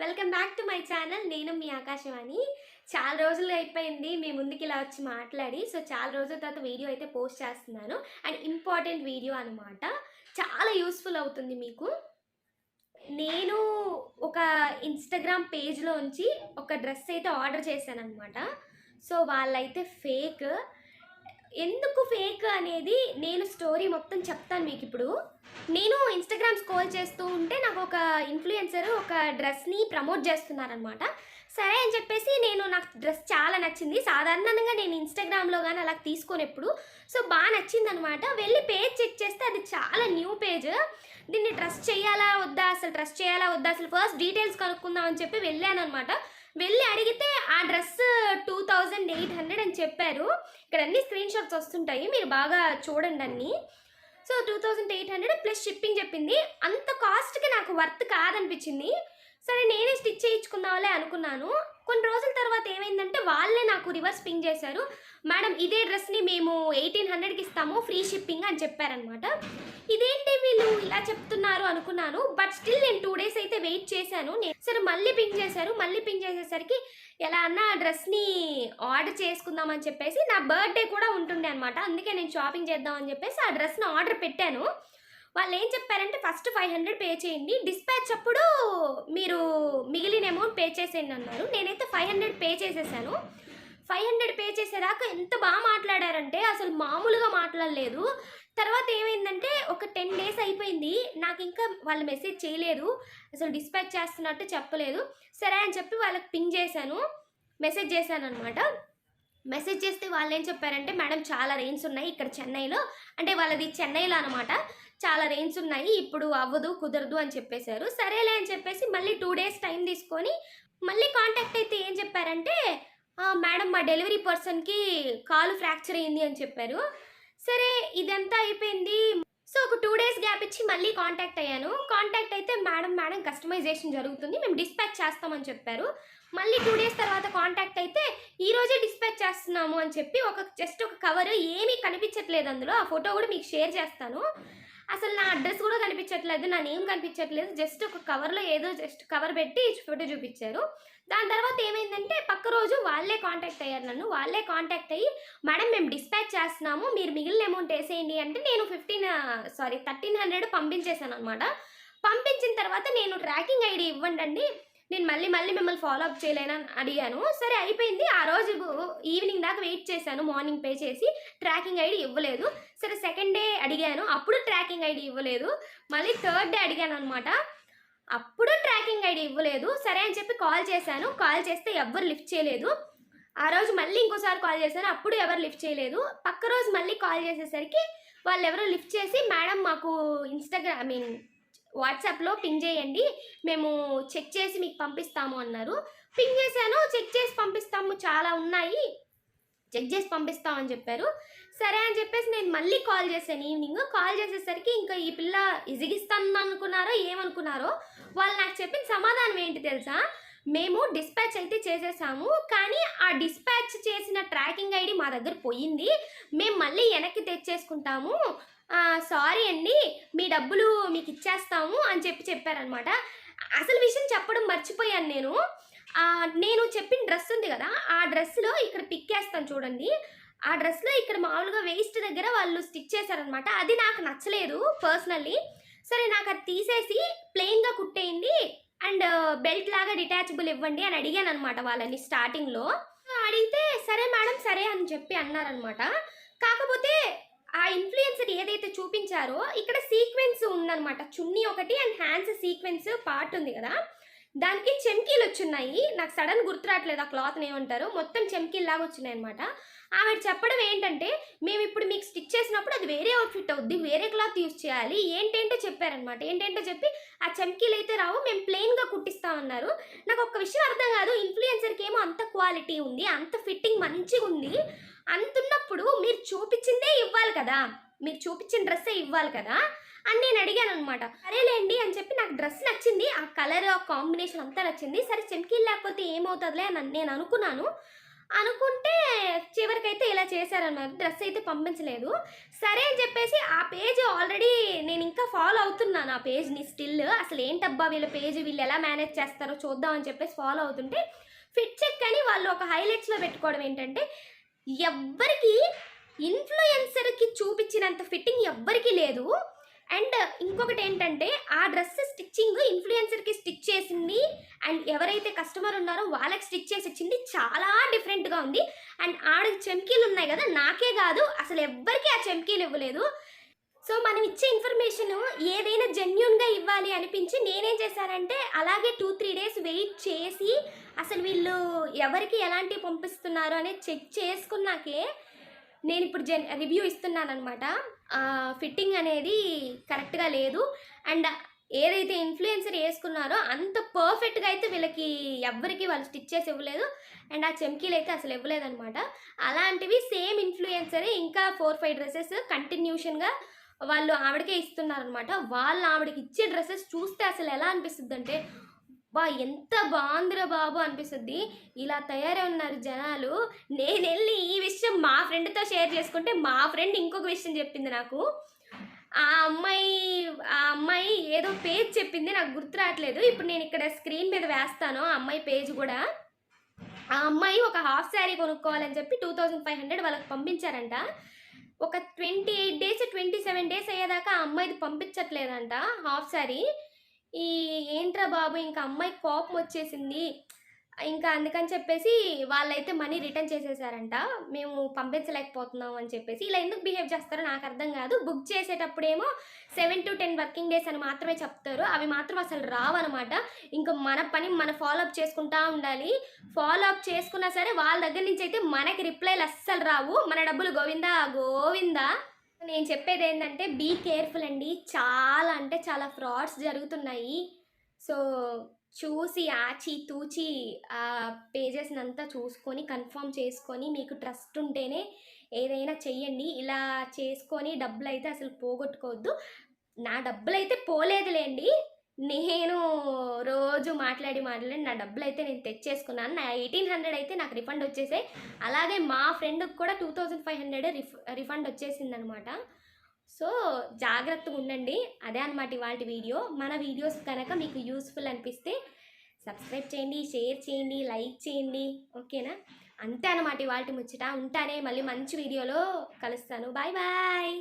Welcome back to my channel. నేను మీ ఆకాశవాణి. చాలా రోజులు అయిపోయింది మీ ముందుకి ఇలా వచ్చి మాట్లాడి. సో చాలా రోజుల తర్వాత వీడియో అయితే పోస్ట్ చేస్తున్నాను. అండ్ ఇంపార్టెంట్ వీడియో అనమాట. చాలా యూస్ఫుల్ అవుతుంది మీకు. నేను ఒక ఇన్స్టాగ్రామ్ పేజ్లోంచి ఒక డ్రెస్ అయితే ఆర్డర్ చేశానమాట. సో వాళ్ళైతే ఫేక్. ఎందుకు ఫేక్ అనేది నేను స్టోరీ మొత్తం చెప్తాను మీకు ఇప్పుడు. నేను ఇన్స్టాగ్రామ్ స్క్రోల్ చేస్తూ ఉంటే నాకు ఒక ఇన్ఫ్లుయెన్సర్ ఒక డ్రెస్ని ప్రమోట్ చేస్తున్నారనమాట. సరే అని చెప్పేసి నాకు డ్రెస్ చాలా నచ్చింది. సాధారణంగా నేను ఇన్స్టాగ్రామ్లో కానీ అలా తీసుకోను ఎప్పుడు. సో బాగా నచ్చింది అనమాట. వెళ్ళి పేజ్ చెక్ చేస్తే అది చాలా న్యూ పేజ్. దీన్ని ట్రస్ట్ చేయాలా వద్దా, అసలు ఫస్ట్ డీటెయిల్స్ కనుక్కుందాం అని చెప్పి వెళ్ళాను అనమాట. వెళ్ళి అడిగితే ఆ డ్రెస్ 2800 అని చెప్పారు. ఇక్కడ అన్ని స్క్రీన్ షాట్స్ వస్తుంటాయి, మీరు బాగా చూడండి అన్నీ. సో 2800 ప్లస్ షిప్పింగ్ చెప్పింది. అంత కాస్ట్కి నాకు వర్త్ కాదనిపించింది. సరే నేనే స్టిచ్ చేయించుకుందాంలే అనుకున్నాను. కొన్ని రోజుల తర్వాత ఏమైందంటే వాళ్ళే నాకు రివర్స్ పింగ్ చేశారు. మేడం ఇదే డ్రెస్ని మేము 1800కి ఇస్తాము, ఫ్రీ షిప్పింగ్ అని చెప్పారనమాట. ఇదేంటి వీళ్ళు ఇలా చెప్తున్నారు అనుకున్నాను. బట్ స్టిల్ నేను 2 days అయితే వెయిట్ చేశాను. సరే మళ్ళీ పింగ్ చేశారు. మళ్ళీ పింగ్ చేసేసరికి ఎలా అన్నా ఆ డ్రెస్ని ఆర్డర్ చేసుకుందామని చెప్పేసి నా బర్త్డే కూడా ఉంటుండే అనమాట. అందుకే నేను షాపింగ్ చేద్దామని చెప్పేసి ఆ డ్రెస్ని ఆర్డర్ పెట్టాను. వాళ్ళు ఏం చెప్పారంటే ఫస్ట్ 500 పే చేయండి, డిస్పాచ్ అప్పుడు మీరు మిగిలిన అమౌంట్ పే చేసేయండి అన్నారు. నేనైతే 500 పే చేసేసాను. 500 పే చేసేదాకా ఎంత బాగా మాట్లాడారంటే అసలు మామూలుగా మాట్లాడలేదు. తర్వాత ఏమైందంటే ఒక 10 days అయిపోయింది, నాకు ఇంకా వాళ్ళు మెసేజ్ చేయలేదు, అసలు డిస్పాచ్ చేస్తున్నట్టు చెప్పలేదు. సరే అని చెప్పి వాళ్ళకి పింగ్ చేశాను, మెసేజ్ చేశాను అనమాట. మెసేజ్ చేస్తే వాళ్ళు ఏం చెప్పారంటే మేడం చాలా రెయిన్స్ ఉన్నాయి ఇక్కడ చెన్నైలో, అంటే వాళ్ళది చెన్నైలో అనమాట. చాలా రెయిన్స్ ఉన్నాయి, ఇప్పుడు అవ్వదు, కుదరదు అని చెప్పేశారు. సరేలే అని చెప్పేసి మళ్ళీ 2 days టైం తీసుకొని మళ్ళీ కాంటాక్ట్ అయితే ఏం చెప్పారంటే మేడం మా డెలివరీ పర్సన్కి కాలు ఫ్రాక్చర్ అయింది అని చెప్పారు. సరే ఇదంతా అయిపోయింది. సో ఒక 2 days గ్యాప్ ఇచ్చి మళ్ళీ కాంటాక్ట్ అయ్యాను. కాంటాక్ట్ అయితే మేడం కస్టమైజేషన్ జరుగుతుంది, మేము డిస్పాచ్ చేస్తామని చెప్పారు. మళ్ళీ 2 days తర్వాత కాంటాక్ట్ అయితే ఈరోజే డిస్పాచ్ చేస్తున్నాము అని చెప్పి జస్ట్ ఒక కవర్, ఏమీ కనిపించట్లేదు అందులో. ఆ ఫోటో కూడా మీకు షేర్ చేస్తాను. అసలు నా అడ్రస్ కూడా కనిపించట్లేదు, నా నేమ్ కనిపించట్లేదు. జస్ట్ ఒక కవర్లో ఏదో జస్ట్ కవర్ పెట్టి ఫోటో చూపించారు. దాని తర్వాత ఏమైందంటే పక్క రోజు వాళ్ళే కాంటాక్ట్ అయ్యారు నన్ను. వాళ్ళే కాంటాక్ట్ అయ్యి మేడం మేము డిస్పాచ్ చేస్తున్నాము, మీరు మిగిలిన అమౌంట్ వేసేయండి అంటే నేను 1300 పంపించేశాను అనమాట. పంపించిన తర్వాత నేను ట్రాకింగ్ ఐడి ఇవ్వండి, నేను మళ్ళీ మిమ్మల్ని ఫాలో అప్ చేయలేనని అడిగాను. సరే అయిపోయింది. ఆ రోజు ఈవినింగ్ దాకా వెయిట్ చేశాను, మార్నింగ్ పే చేసి ట్రాకింగ్ ఐడి ఇవ్వలేదు. సరే సెకండ్ డే అడిగాను, అప్పుడు ట్రాకింగ్ ఐడి ఇవ్వలేదు. మళ్ళీ థర్డ్ డే అడిగాను అనమాట, అప్పుడు ట్రాకింగ్ ఐడి ఇవ్వలేదు. సరే అని చెప్పి కాల్ చేశాను, కాల్ చేస్తే ఎవ్వరు లిఫ్ట్ చేయలేదు. ఆ రోజు మళ్ళీ ఇంకోసారి కాల్ చేశాను, అప్పుడు ఎవరు లిఫ్ట్ చేయలేదు. పక్క రోజు మళ్ళీ కాల్ చేసేసరికి వాళ్ళు ఎవరో లిఫ్ట్ చేసి మేడం మాకు వాట్సాప్లో పింగ్ చేయండి, మేము చెక్ చేసి మీకు పంపిస్తాము అన్నారు. పింగ్ చేశాను, చెక్ చేసి పంపిస్తాము, చాలా ఉన్నాయి, చెక్ చేసి పంపిస్తామని చెప్పారు. సరే అని చెప్పేసి నేను మళ్ళీ కాల్ చేశాను. ఈవినింగ్ కాల్ చేసేసరికి ఇంకా ఈ పిల్ల ఇజిగిస్తాను అనుకున్నారో ఏమనుకున్నారో, వాళ్ళు నాకు చెప్పిన సమాధానం ఏంటి తెలుసా, మేము డిస్పాచ్ అయితే చేసేసాము, కానీ ఆ డిస్పాచ్ చేసిన ట్రాకింగ్ ఐడి మా దగ్గర పోయింది, మేము మళ్ళీ వెనక్కి తెచ్చేసుకుంటాము, సారీ అండి మీ డబ్బులు మీకు ఇచ్చేస్తాము అని చెప్పారనమాట. అసలు విషయం చెప్పడం మర్చిపోయాను నేను చెప్పిన డ్రెస్ ఉంది కదా, ఆ డ్రెస్లో ఇక్కడ పిక్ వేస్తాను చూడండి. ఆ డ్రెస్లో ఇక్కడ మామూలుగా వేస్ట్ దగ్గర వాళ్ళు స్టిచ్ చేశారనమాట. అది నాకు నచ్చలేదు పర్సనల్లీ. సరే నాకు అది తీసేసి ప్లెయిన్గా కుట్టేయండి అండ్ బెల్ట్ లాగా డిటాచబుల్ ఇవ్వండి అని అడిగాను అనమాట వాళ్ళని స్టార్టింగ్లో. అడిగితే సరే మేడం సరే అని చెప్పి అన్నారనమాట. కాకపోతే ఆ ఇన్ఫ్లుయెన్సర్ ఏదైతే చూపించారో ఇక్కడ సీక్వెన్స్ ఉందనమాట, చున్నీ ఒకటి అండ్ హ్యాండ్స్ సీక్వెన్స్ పార్ట్ ఉంది కదా, దానికి చెమ్కీలు వచ్చున్నాయి. నాకు సడన్ గుర్తు రావట్లేదు ఆ క్లాత్ని ఏమంటారు, మొత్తం చెమ్కీల్లాగా వచ్చినాయి అనమాట. ఆమె చెప్పడం ఏంటంటే మేము ఇప్పుడు మీకు స్టిచ్ చేసినప్పుడు అది వేరే అవుట్ఫిట్ అవుద్ది, వేరే క్లాత్ యూజ్ చేయాలి, ఏంటంటో చెప్పారనమాట. ఏంటంటో చెప్పి ఆ చెమ్కీలు అయితే రావు, మేము ప్లెయిన్గా కుట్టిస్తామన్నారు. నాకు ఒక విషయం అర్థం కాదు, ఇన్ఫ్లుయెన్సర్కి ఏమో అంత క్వాలిటీ ఉంది, అంత ఫిట్టింగ్ మంచిగా ఉంది, అంతున్నప్పుడు మీరు చూపించిందే ఇవ్వాలి కదా, మీరు చూపించిన డ్రెస్సే ఇవ్వాలి కదా అని నేను అడిగాను అనమాట. సరేలేండి అని చెప్పి నాకు డ్రెస్ నచ్చింది, ఆ కలర్ ఆ కాంబినేషన్ అంతా నచ్చింది. సరే చెమ్కీలు లేకపోతే ఏమవుతుందిలే అని నేను అనుకున్నాను. అనుకుంటే చివరికైతే ఇలా చేశారనమాట. డ్రెస్ అయితే పంపించలేదు. సరే అని చెప్పేసి ఆ పేజ్ ఆల్రెడీ నేను ఇంకా ఫాలో అవుతున్నాను ఆ పేజ్‌ని స్టిల్. అసలేంటబ్బా వీళ్ళ పేజ్ వీళ్ళు ఎలా మేనేజ్ చేస్తారో చూద్దాం అని చెప్పేసి ఫాలో అవుతుంటే ఫిట్ చెక్ అని వాళ్ళు ఒక హైలైట్స్‌లో పెట్టుకోవడం ఏంటంటే ఎవ్వరికీ ఇన్‌ఫ్లుయెన్సర్‌కి చూపించినంత ఫిట్టింగ్ ఎవ్వరికీ లేదు. అండ్ ఇంకొకటేంటంటే ఆ డ్రెస్ స్టిచ్చింగ్ ఇన్‌ఫ్లుయెన్సర్‌కి స్టిచ్ చేసింది అండ్ ఎవరైతే కస్టమర్ ఉన్నారో వాళ్ళకి స్టిచ్ చేసి ఇచ్చింది చాలా డిఫరెంట్‌గా ఉంది. అండ్ ఆడకి చెమ్కీలు ఉన్నాయి గదా! నాకే గాదు అసలు ఎవ్వరికీ ఆ చెమ్కీలు ఇవ్వలేదు. సో, మనం ఇచ్చే ఇన్ఫర్మేషన్ ఏదైనా జెన్యూన్‌గా ఇవ్వాలి అనిపించి నేనేం చేశానంటే అలాగే 2, 3 డేస్ వెయిట్ చేసి అసలు వీళ్ళు ఎవరికి ఎలాంటివి పంపిస్తున్నారు అనేది చెక్ చేసుకున్నాకే నేనిప్పుడు రివ్యూ ఇస్తున్నాననమాట. ఫిట్టింగ్ అనేది కరెక్ట్‌గా లేదు. అండ్ ఏదైతే ఇన్‌ఫ్లుయెన్సర్ యేసుకున్నారో అంత పర్ఫెక్ట్‌గా అయితే వీళ్ళకి ఎవ్వరికీ వాళ్ళు స్టిచ్ చేసి ఇవ్వలేదు. అండ్ ఆ చెమ్కీలైతే అసలు ఇవ్వలేదనమాట. అలాంటివి సేమ్ ఇన్‌ఫ్లుయెన్సరే ఇంకా 4, 5 డ్రెసెస్ కంటిన్యూషన్‌గా వాళ్ళు ఆవిడకే ఇస్తున్నారనమాట. వాళ్ళు ఆవిడకి ఇచ్చే డ్రెసెస్ చూస్తే అసలు ఎలా అనిపిస్తుందంటే, అబ్బా! ఎంత బావుందిరా బాబు అనిపిస్తది. ఇలా తయారై ఉన్నారు జనాలు. నేనెళ్ళి ఈ విషయం మా ఫ్రెండ్‌తో షేర్ చేసుకుంటే, మా ఫ్రెండ్ ఇంకొక విషయం చెప్పింది నాకు. ఆ అమ్మాయి ఏదో పేజ్ చెప్పింది. నాకు గుర్తు రాట్లేదు. ఇప్పుడు నేనిక్కడ స్క్రీన్ మీద వేస్తాను ఆ అమ్మాయి పేజ్ గూడా. ఆ అమ్మాయి ఒక హాఫ్ శారీ కొనుక్కోవాలని చెప్పి 2500 వాళ్ళకి పంపించారంట. ఒక 28 డేస్, 27 డేస్ అయ్యేదాకా ఆ అమ్మాయిది పంపించట్లేదంట హాఫ్ శారీ. ఈ ఏంట్రా బాబు! ఇంక అమ్మాయికి కోపమొచ్చేసింది. ఇంకా అందుకని చెప్పేసి వాళ్ళైతే మనీ రిటర్న్ చేసేసారంట. మేము పంపించలేకపోతున్నాం అని చెప్పేసి. ఇలా ఎందుకు బిహేవ్ చేస్తారో నాకర్థం గాదు. బుక్ చేసేటప్పుడేమో 7-10 వర్కింగ్ డేస్ అని మాత్రమే చెప్తారు. అవి మాత్రం అసలు రావనమాట. ఇంక మన పని మనం ఫాలో అప్ చేసుకుంటా ఉండాలి. ఫాలో అప్ చేసుకున్నా సరే వాళ్ళ దగ్గర నుంచయితే మనకి రిప్లైలు అస్సలు రావు. మన డబ్బులు గోవిందా గోవిందా. నేను చెప్పేదేంటంటే బీ కేర్‌ఫుల్ అండి. చాలా అంటే చాలా ఫ్రాడ్స్ జరుగుతున్నాయి. సో, చూసి ఆచి తూచి పేజెస్‌నంతా చూసుకొని కన్ఫర్మ్ చేసుకొని మీకు ట్రస్ట్ ఉంటేనే ఏదైనా చెయ్యండి. ఇలా చేసుకొని డబ్బులైతే అసలు పోగొట్టుకోవద్దు. నా డబ్బులైతే పోలేదులెండి. నేను రోజు మాట్లాడి నా డబ్బులైతే నేను తెచ్చేసుకున్నాను. నా 1800 అయితే నాకు రిఫండ్ వచ్చేసాయి. అలాగే మా ఫ్రెండ్‌కి కూడా 2500 రిఫండ్ వచ్చేసిందనమాట. సో, జాగ్రత్తగుండండి. అదే అనమాట ఇవాల్టి వీడియో. మన వీడియోస్ గనక మీకు యూజ్‌ఫుల్ అనిపిస్తే సబ్స్క్రైబ్ చేయండి, షేర్ చేయండి, లైక్ చేయండి. ఓకేనా? అంతే అనమాట ఇవాల్టి ముచ్చట. ఉంటానే మళ్ళీ మంచి వీడియోలో కలుస్తాను. Bye bye.